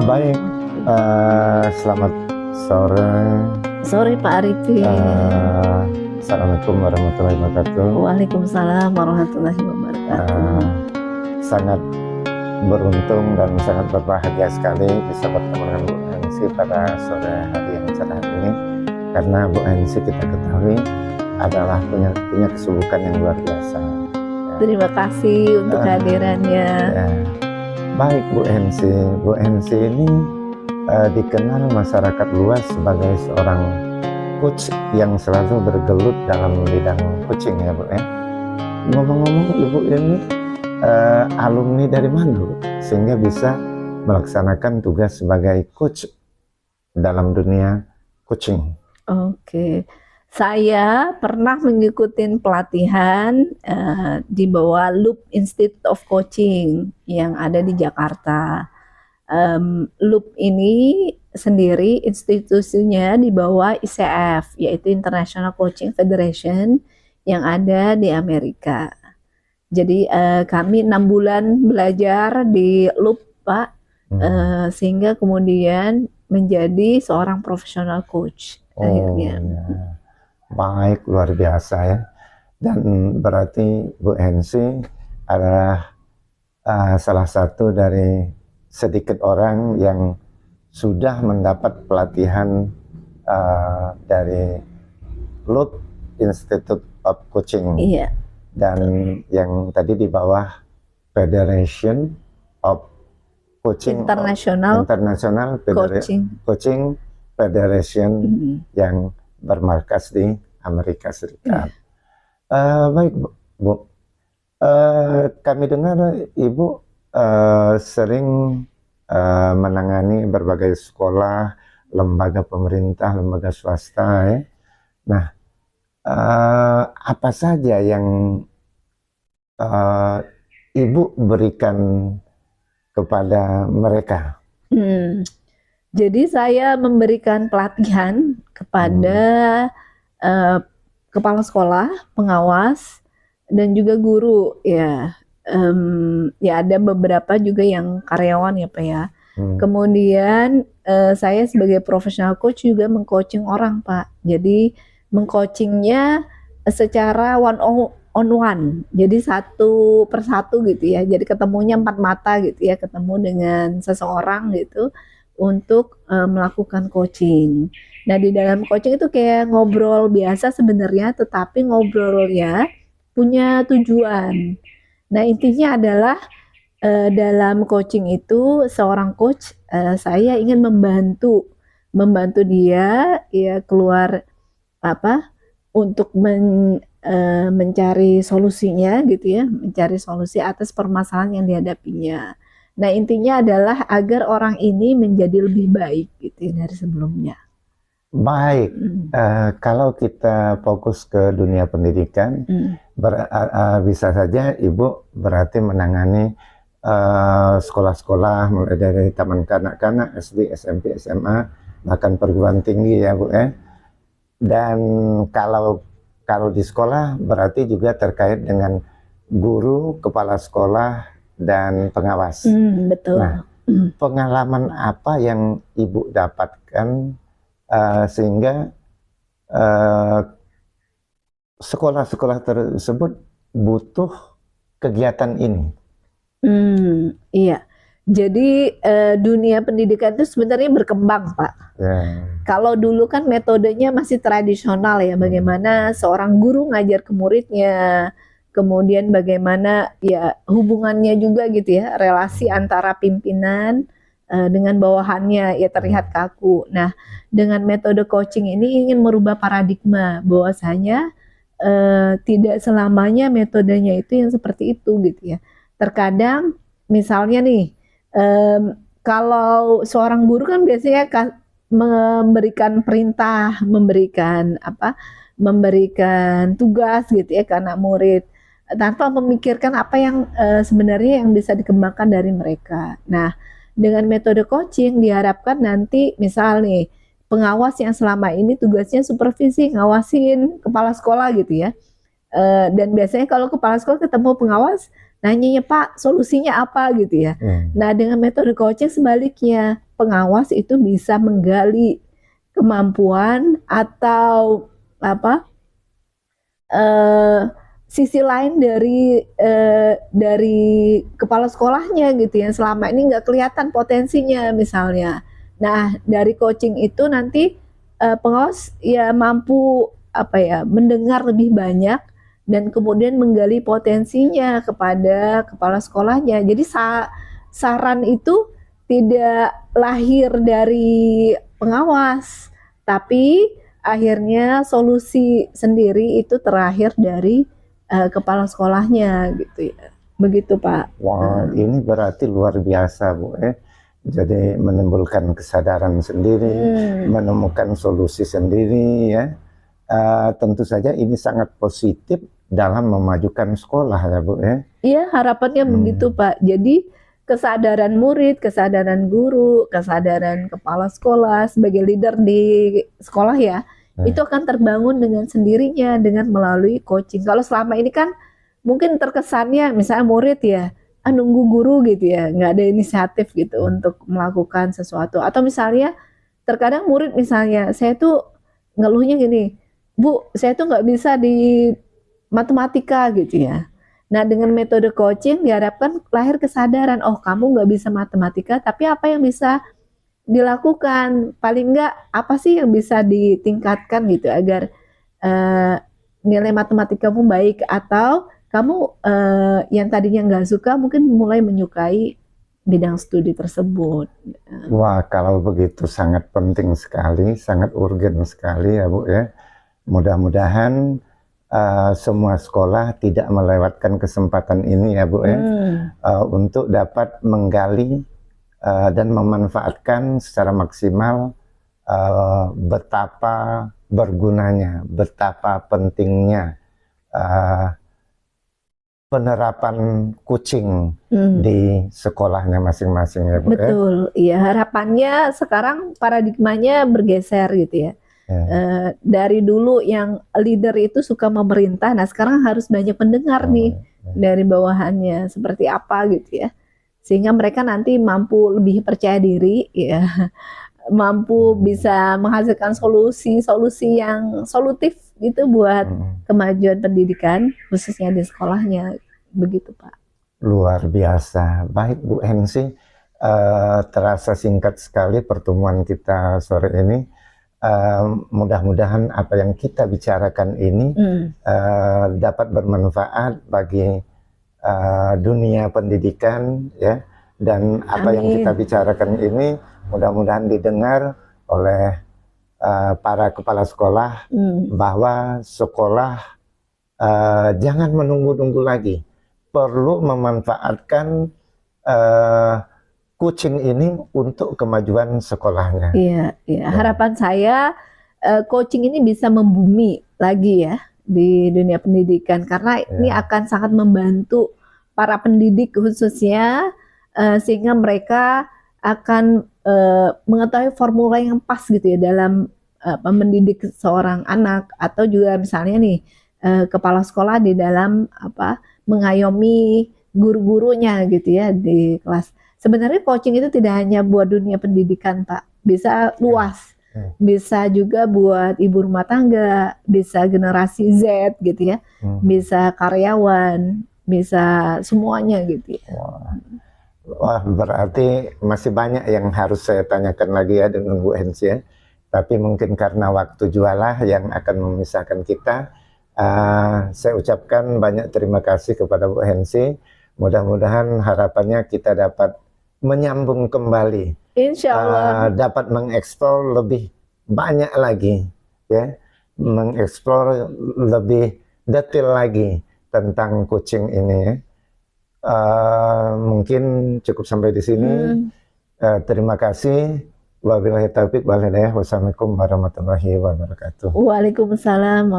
Baik, selamat sore. Sore Pak Arifin. Assalamualaikum warahmatullahi wabarakatuh. Waalaikumsalam warahmatullahi wabarakatuh. Sangat beruntung dan sangat berbahagia sekali bisa bertemu dengan Bu Hensi pada sore hari yang cerah ini, karena Bu Hensi kita ketahui adalah punya kesibukan yang luar biasa. Terima kasih untuk kehadirannya. Baik Bu Hensi ini dikenal masyarakat luas sebagai seorang coach yang selalu bergelut dalam bidang coaching ya Bu ya. Ngomong-ngomong Ibu ini alumni dari mana Bu, sehingga bisa melaksanakan tugas sebagai coach dalam dunia coaching? Oke. Saya pernah mengikuti pelatihan di bawah Loop Institute of Coaching yang ada di Jakarta. Loop ini sendiri institusinya di bawah ICF, yaitu International Coaching Federation yang ada di Amerika. Jadi kami 6 bulan belajar di Loop Pak, sehingga kemudian menjadi seorang profesional coach akhirnya. Baik, luar biasa ya. Dan berarti Bu Hensi adalah salah satu dari sedikit orang yang sudah mendapat pelatihan dari Loop Institute of Coaching. Iya. Dan yang tadi di bawah Federation of Coaching International Coaching Federation yang bermarkas di Amerika Serikat. Baik Bu, kami dengar Ibu sering menangani berbagai sekolah, lembaga pemerintah, lembaga swasta ya. Nah, apa saja yang Ibu berikan kepada mereka? Jadi saya memberikan pelatihan kepada kepala sekolah, pengawas, dan juga guru ya. Ya ada beberapa juga yang karyawan ya Pak ya. Kemudian saya sebagai professional coach juga mengcoaching orang Pak. Jadi mengcoachingnya secara one on one. Jadi satu persatu gitu ya. Jadi ketemunya 4 mata gitu ya, ketemu dengan seseorang gitu untuk melakukan coaching. Nah di dalam coaching itu kayak ngobrol biasa sebenarnya, tetapi ngobrolnya punya tujuan. Nah intinya adalah dalam coaching itu seorang coach, saya ingin membantu dia ya keluar untuk mencari solusinya gitu ya, mencari solusi atas permasalahan yang dihadapinya. Nah intinya adalah agar orang ini menjadi lebih baik gitu ya, dari sebelumnya. Baik, kalau kita fokus ke dunia pendidikan, bisa saja Ibu berarti menangani sekolah-sekolah mulai dari taman kanak-kanak, SD, SMP, SMA, bahkan perguruan tinggi ya Bu ya. Dan kalau di sekolah berarti juga terkait dengan guru, kepala sekolah, dan pengawas. Betul. Nah, pengalaman apa yang Ibu dapatkan sehingga sekolah-sekolah tersebut butuh kegiatan ini? Iya. Jadi dunia pendidikan itu sebenarnya berkembang Pak. Kalau dulu kan metodenya masih tradisional ya, bagaimana seorang guru ngajar ke muridnya, kemudian bagaimana ya hubungannya juga gitu ya, relasi antara pimpinan dengan bawahannya ya terlihat kaku. Nah dengan metode coaching ini ingin merubah paradigma bahwasanya tidak selamanya metodenya itu yang seperti itu gitu ya. Terkadang misalnya nih kalau seorang guru kan biasanya memberikan perintah, memberikan tugas gitu ya ke anak murid tanpa memikirkan apa yang sebenarnya yang bisa dikembangkan dari mereka. Nah, dengan metode coaching diharapkan nanti misal nih pengawas yang selama ini tugasnya supervisi, ngawasin kepala sekolah gitu ya. Dan biasanya kalau kepala sekolah ketemu pengawas nanyanya Pak solusinya apa gitu ya. Nah dengan metode coaching sebaliknya, pengawas itu bisa menggali kemampuan atau apa sisi lain dari kepala sekolahnya gitu ya, selama ini nggak kelihatan potensinya misalnya. Nah dari coaching itu nanti pengawas ya mampu apa ya mendengar lebih banyak dan kemudian menggali potensinya kepada kepala sekolahnya. Jadi saran itu tidak lahir dari pengawas, tapi akhirnya solusi sendiri itu terakhir dari kepala sekolahnya gitu ya. Begitu Pak. Wah, ini berarti luar biasa Bu. Jadi menimbulkan kesadaran sendiri, menemukan solusi sendiri ya. Tentu saja ini sangat positif dalam memajukan sekolah ya Bu ya. Iya harapannya begitu Pak. Jadi kesadaran murid, kesadaran guru, kesadaran kepala sekolah sebagai leader di sekolah ya, itu akan terbangun dengan sendirinya dengan melalui coaching. Kalau selama ini kan mungkin terkesannya misalnya murid ya nunggu guru gitu ya, nggak ada inisiatif gitu untuk melakukan sesuatu. Atau misalnya terkadang murid misalnya saya tuh ngeluhnya gini, Bu saya tuh nggak bisa di matematika gitu ya. Nah dengan metode coaching diharapkan lahir kesadaran, oh kamu nggak bisa matematika, tapi apa yang bisa dilakukan? Paling nggak apa sih yang bisa ditingkatkan gitu agar nilai matematikamu baik, atau kamu yang tadinya nggak suka mungkin mulai menyukai bidang studi tersebut. Wah kalau begitu sangat penting sekali, sangat urgen sekali ya Bu ya. Mudah-mudahan semua sekolah tidak melewatkan kesempatan ini ya Bu ya, untuk dapat menggali dan memanfaatkan secara maksimal betapa bergunanya, betapa pentingnya penerapan coaching di sekolahnya masing-masing ya Bu. Betul, iya harapannya sekarang paradigmanya bergeser gitu ya. Dari dulu yang leader itu suka memerintah, nah sekarang harus banyak pendengar nih dari bawahannya seperti apa gitu ya, sehingga mereka nanti mampu lebih percaya diri ya, mampu bisa menghasilkan solusi-solusi yang solutif gitu buat kemajuan pendidikan khususnya di sekolahnya, begitu Pak. Luar biasa, baik Bu Hensi, terasa singkat sekali pertemuan kita sore ini. Mudah-mudahan apa yang kita bicarakan ini dapat bermanfaat bagi dunia pendidikan ya, dan apa yang kita bicarakan ini mudah-mudahan didengar oleh para kepala sekolah, bahwa sekolah jangan menunggu-nunggu lagi, perlu memanfaatkan coaching ini untuk kemajuan sekolahnya. Iya, iya. Harapan saya coaching ini bisa membumi lagi ya di dunia pendidikan, karena ini akan sangat membantu para pendidik khususnya, sehingga mereka akan mengetahui formula yang pas gitu ya dalam mendidik seorang anak, atau juga misalnya nih kepala sekolah di dalam mengayomi guru-gurunya gitu ya di kelas. Sebenarnya coaching itu tidak hanya buat dunia pendidikan Pak, bisa luas, bisa juga buat ibu rumah tangga, bisa generasi Z gitu ya, bisa karyawan, bisa semuanya gitu ya. Wah, berarti masih banyak yang harus saya tanyakan lagi ya dengan Bu Hensi ya, tapi mungkin karena waktu jualah yang akan memisahkan kita, saya ucapkan banyak terima kasih kepada Bu Hensi. Mudah-mudahan harapannya kita dapat menyambung kembali, Insya Allah, dapat mengeksplor lebih banyak lagi ya, mengeksplor lebih detail lagi tentang coaching ini ya. Mungkin cukup sampai di sini. Terima kasih. Wabillahi taufiq wal hidayah. Wassalamualaikum warahmatullahi wabarakatuh. Waalaikumsalam.